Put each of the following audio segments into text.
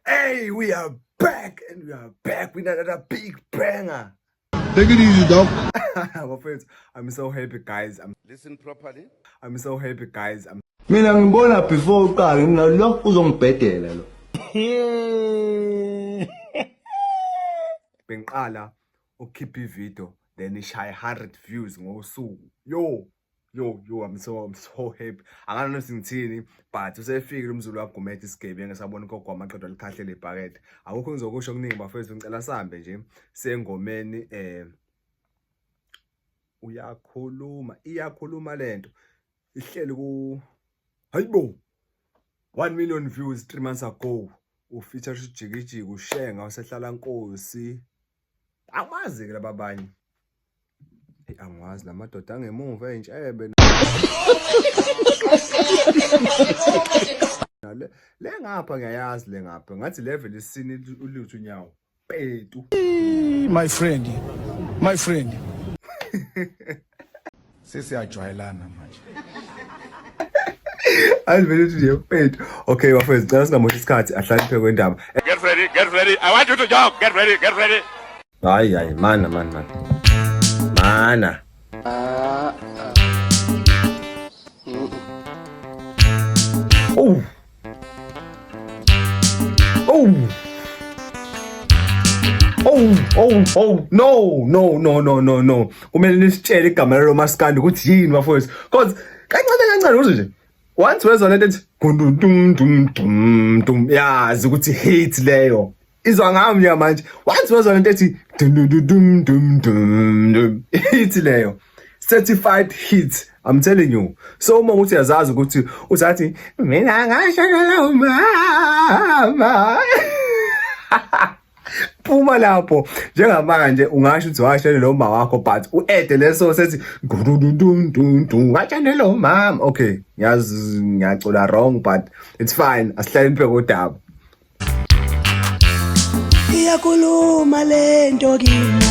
Hey, we are back and we are back with another big banger. Take it easy, dog. My friends, I'm so happy, guys. Listen properly. I'm so happy, guys. Mina ngibona before uqala mina lo uzongibhedela lo. Bengiqala ukhipha ivideo then ishaya 100 views ngosuku. Yo, I'm so happy. Angana singithini but usefikile umzulu wagumeta isigebengu sabona ukogwa amaqedwe alikhahle lebhakede. Akukho ngizokusho okuningi bafethu ngicela sambe nje sengomeni iyakhuluma lento ihleli ku hayibo 1 million views 3 months ago ufeature uJikijiki ushenga wasehlala Nkosi amazi ke lababanye angwazi lamadoda angemuva entshebe le ngapha ngiyayazi le ngapha ngathi level isini ulutho unyawo petu my friend sesiyajwayelana manje Alivele nje petu okay bafethu cela singamoshi isikhathi ahlaliphe kwendaba Get ready. I want you to jog. Get ready. hayi mana no kumele nisitshele igama lelo maskandi ukuthi yini bafowethu cause kancane uze nje once wezwa lento ethi dum yazi ukuthi hate leyo izwa ngami manje once wezwa lento ethi dum hate leyo certified hit I'm telling you so uma uthi yazazi ukuthi uzathi mina ngashonela umama Phuma lapho njengamanje ungasho ukuthi washela lo mama wakho but uede leso sethi dum washela lo mama okay yazi ngiyacula wrong but it's fine asihlale niphe kodaba iyakhuluma lento kimi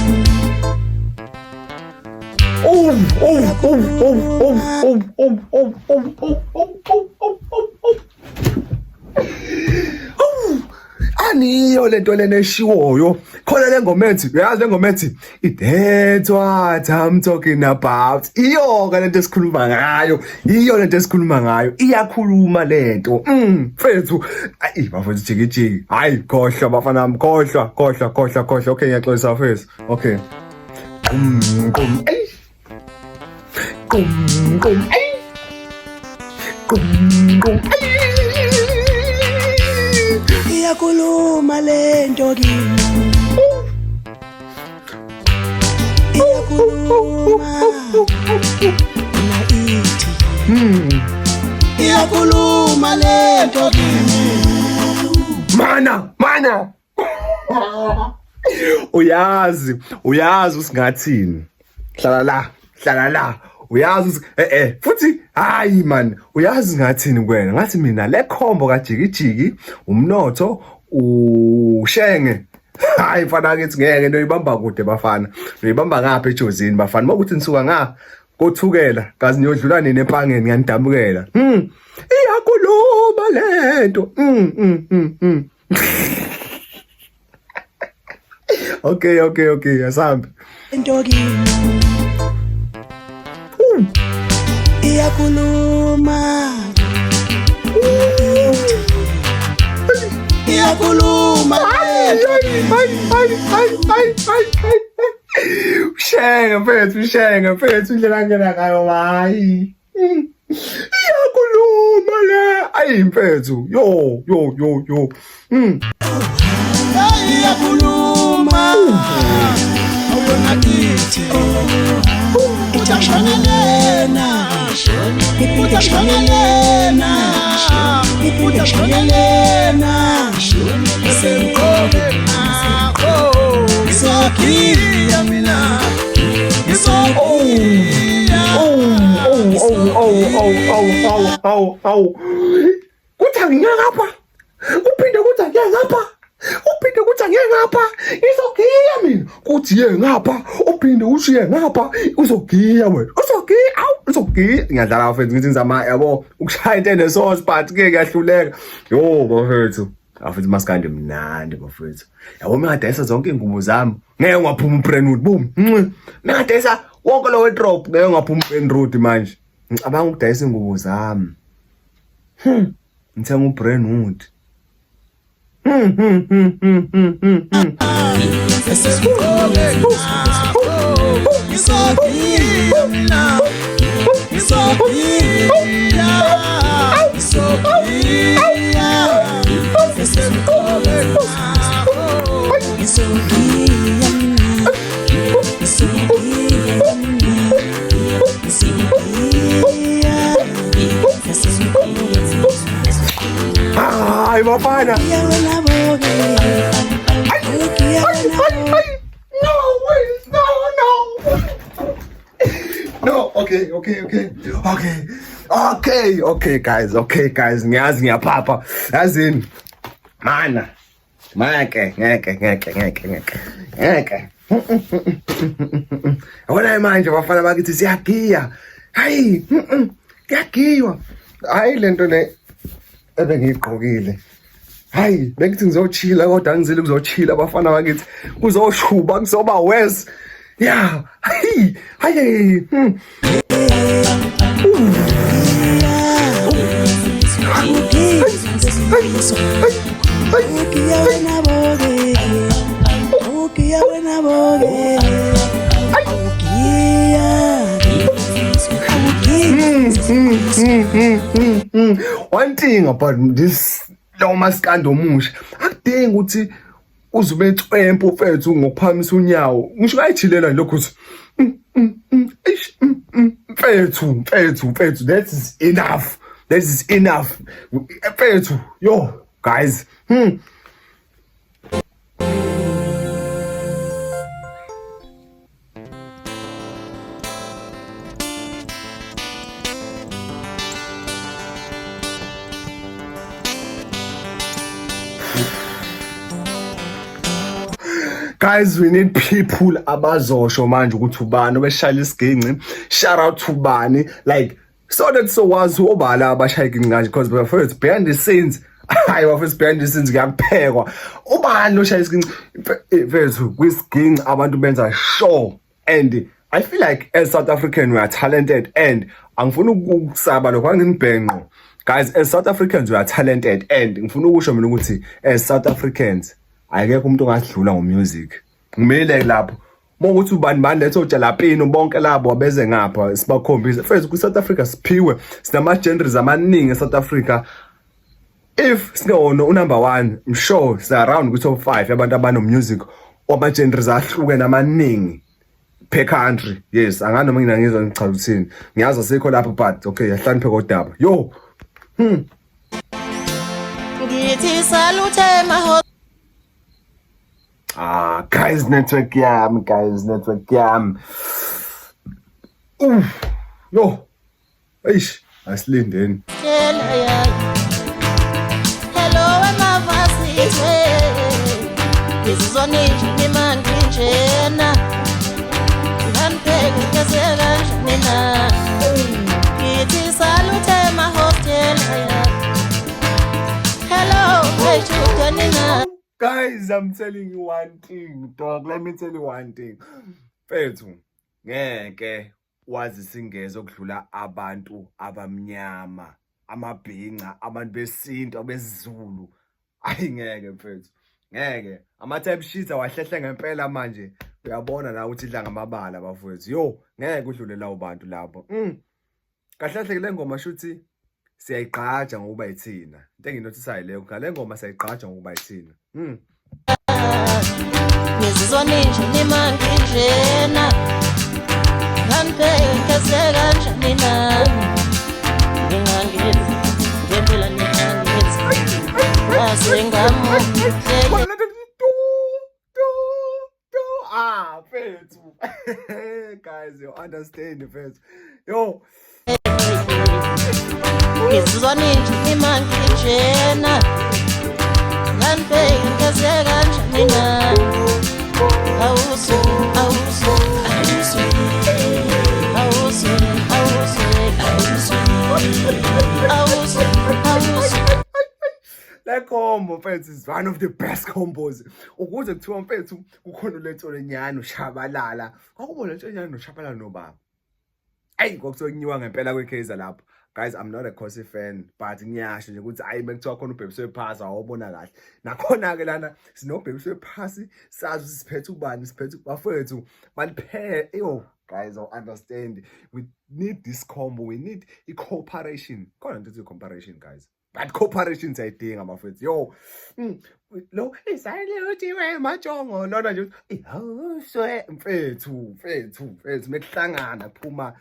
Aniyo lento lena eshiwoyo khona le ngoma ethi uyazi le ngoma ethi that's what I'm talking about iyo lento esikhuluma ngayo iyakhuluma lento mfethu ayi bafethu Jikijiki hayi khohlwa bafana nami khohlwa okay ngiyaxolisa mfethu okay iyakhuluma lento kimi iyakhuluma na ithi iyakhuluma lento kimi mana uyazi usingathini hlala la uyazi futhi hayi man uyazi ngathini kwena ngathi mina le khombo kaJikijiki umnotho ushenge hayi mfana kithi ngeke noyibamba kude bafana noyibamba ngapha ejozini bafana mokuthi nisuka nga kothukela kazi niyodlula nini empangeni ngiyanidambukela iyakhuluma lento okay asambe lento kimi iyakhuluma Shenga mfethu indlela ngena ngayo hayi iyakhuluma le ayi mfethu yo iyakhuluma awuyona ithi utashonelena Isokia mina kuthi ngiyangapha uphinde kuthi ngiyangapha isokia mina kuthi ngapha uphinde ushiye ngapha uzogiya wena uzogiya ngiyadlala mfethu ngithi ngizama yabo ukushaya into enesauce but ke kuyahluleka yo bafethu Afuthi maskandi mnandi bafowethu. Yabo mengadayisa zonke ingubo zami. Ngeke ngaphuma uBrandwood boom. Mengadayisa wonke lo wardrobe ngeke ngaphuma uBrandwood manje. Ngicabanga ukudayisa ingubo zami. Ngithenga uBrandwood. Ay, bafana. No, wait, no, okay, guys, ngiyazi ngiyapapa, yazini, mana, ngeke, yabona manje bafana bakithi siyagiya, hayi, kuyagiywa, hayi lento le, ebengiyigqokile, hayi, bengithi ngizochila, kodwa angizile kuzochila bafana bakithi, kuzoshuba, kuzoba worse, yeah, hayi, One thing about this lo maskando omusha akudingi ukuthi uzube etswempu mfethu ngokuphamisa unyawo ngisho kayijilela lokho uthi mfethu that is enough mfethu yo guys Guys, we need people abazosho manje ukuthi ubani obeshaya isiginci. Shout out to ubani, like so that so wazi obala abashaya iginci kanje because bafethu behind the scenes hayi bafethu behind the scenes kuyaphekwa. Ubani oshaya isiginci mfethu kwisiginci abantu benza show and I feel like as South African we are talented and angifuni ukusaba lokho angibhenqo. Guys, as South Africans we are talented and ngifuna ukusho mina ukuthi as South Africans ayekho umuntu ongasidlula ngomusic. Ngimele lapho. Mokuthi ubani letho jalapino bonke labo abeze ngapha sibakhombisa. First ku South Africa siphiwe sinama genres amaningi eSouth Africa. If singono number 1, I'm sure it's around ku top 5 yabantu abanomusic oma genres ahlukene amaningi per country. Yes, anganoma mina ngizwa ngichaza ukuthini. Ngiyazi asekho lapho but okay, yahlaniphe kodaba. Yo. Ngithi salute maho Guys, network yam. Yo. Eish, asilindeni. Hello emavasithe izizone nje manje njena ngihaniphe ngezela mina ngithi salute mahostel hello ejuthenina. Guys, I'm telling you one thing, dog. Let me tell you one thing. Fethu, ngeke wazi singeze okudlula abantu abamnyama, amabhinqa, abantu besinto, abesiZulu. Ayi ngeke mfethu. Ngeke. Ama-type sheets awahlehle ngempela manje. Uyabona la ukuthi idla ngamabala bafowethu. Yo, ngeke udlule lawo bantu lapho. Kahle le ngoma shuthi siyayigqaja ngokuba yithina. Into enginotisayo leyo, ngale ngoma siyayigqaja ngokuba yithina. Ngizizone nje manje njena ngihaniphe ngezela mina ngingangithi ngempela ngingangithi wasengamu fethu. Guys, you understand fethu. Yo. Ngizizone nje manje njena ngihaniphe ngezela mina awusu Le combo mfethu is one of the best combos. Ukuze kuthiwa mfethu kukhona uLentshonyana uShabalala. Kwakubona uLentshonyana noShabalala nobaba. Ayi kwakuthiwa kunyiwa ngempela kweKaizer lapho. Guys, I'm not a Khosi fan, but ngiyasho nje ukuthi ayi bekuthiwa khona uBhebiswe Phasi awubona kahle. Nakhona ke lana sinoBhebiswe Phasi sazi siphethe ubani siphethe bafethu baliphe yo guys I understand we need this combo we need cooperation khona nto cooperation guys but cooperation sayidinga bafethu yo lo isayile uthi we majongo lona nje ihawuswe mfethu mekuhlangana kuphuma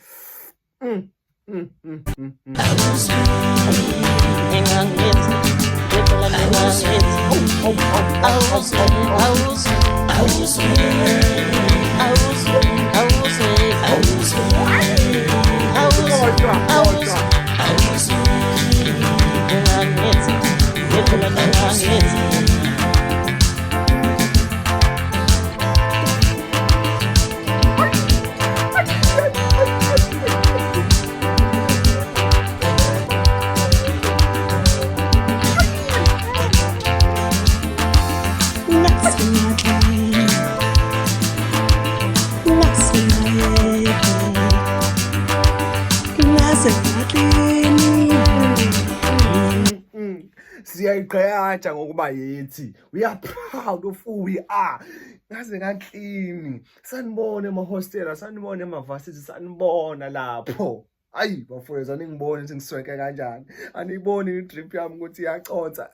Siyayiqhayatsha ngokuba yithi we are proud of who we are ngaze kaklini sanibona emahostela sanibona emavasithi sanibona lapho ayi bafowethu aningiboni sengisweke kanjani aniboni idrip yami ukuthi iyacotha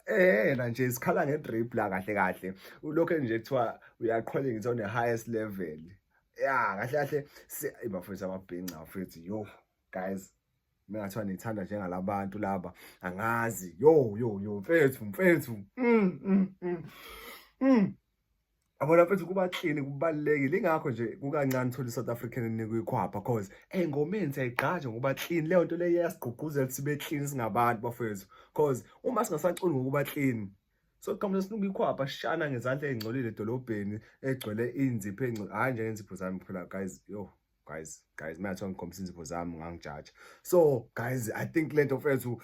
na nje sikhala ngedrip la kahle ulokho nje kuthiwa we are calling it on the highest level kahle bafowethu amabhinqa bafowethu yo guys mengathiwa nithanda njengalabantu laba angazi yo mfethu abona mfethu kuba clean kubalekile ingakho nje kukancane thola iSouth African enikwikhwapha cause engomeni siyayigqaja ngoba clean leyo nto leyo yasigqugquzela sibe clean singabantu bafethu cause uma singasacuni ngokuba clean so kama sinuka ikhwapha shana ngezandla ezingcolile edolobheni egcwele inzipho hayi nje inzipho zami phela guys yo guys mayathiwa ngikhombisa inzipho zami ngangijaja so guys I think lento mfethu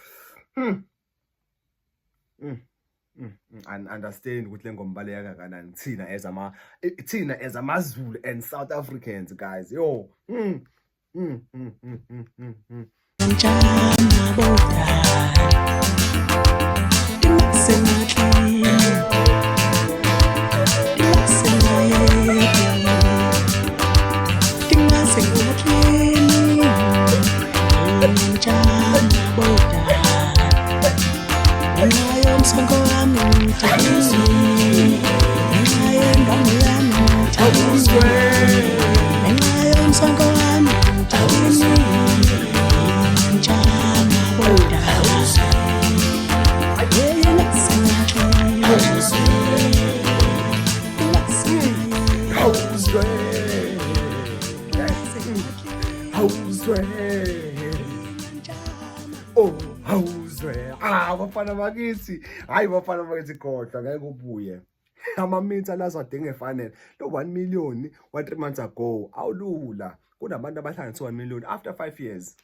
and understand ukuthi lengombale kangakanani thina as amaZulu and South Africans guys yo bafana bakithi hayi bafana bakithi kodwa ngeke ubuye amamitha la azadinga efanele lo 1 million wa 3 months ago awulula kunabantu abahlanganisa 1 million after 5 years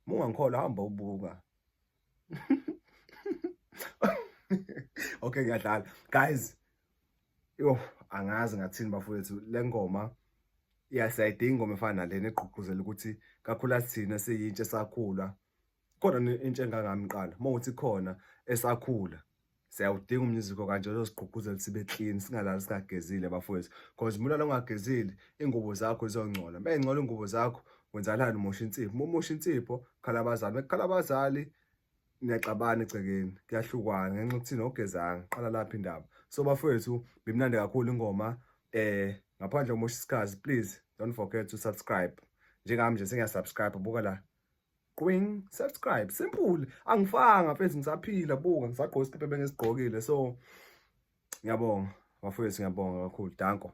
mungangikholwa hamba ubuka okay ngiyadlala guys yo angazi ngathini bafowethu lengoma siyayidinga ingoma efana nalena egqugquzela ukuthi kakhulu sithina siyintsha esakhula kodwa intsha engangamqala mawuthi khona esakhula siyawudinga umnyuziko kanje osigqugquzela sibe clean singalali singagezile bafowethu because mulala ungagezile ingubo zakho zizongcola mengcola ingubo zakho wenzakalani umosha insipho umosha insipho khala abazali bekhala abazali niyaxabana egcekeni kuyahlukwana ngenxa ukuthi nogezanga qala lapha indaba so bafowethu bimnandi kakhulu ingoma ngaphandle komosha isikhazi please don't forget to subscribe njengami nje sengiyasubscribe buka la qwing subscribe simple angifanga mfethu ngisaphila buka ngisagqoka isikiphe bengisigqokile so ngiyabonga bafowethu ngiyabonga kakhulu danko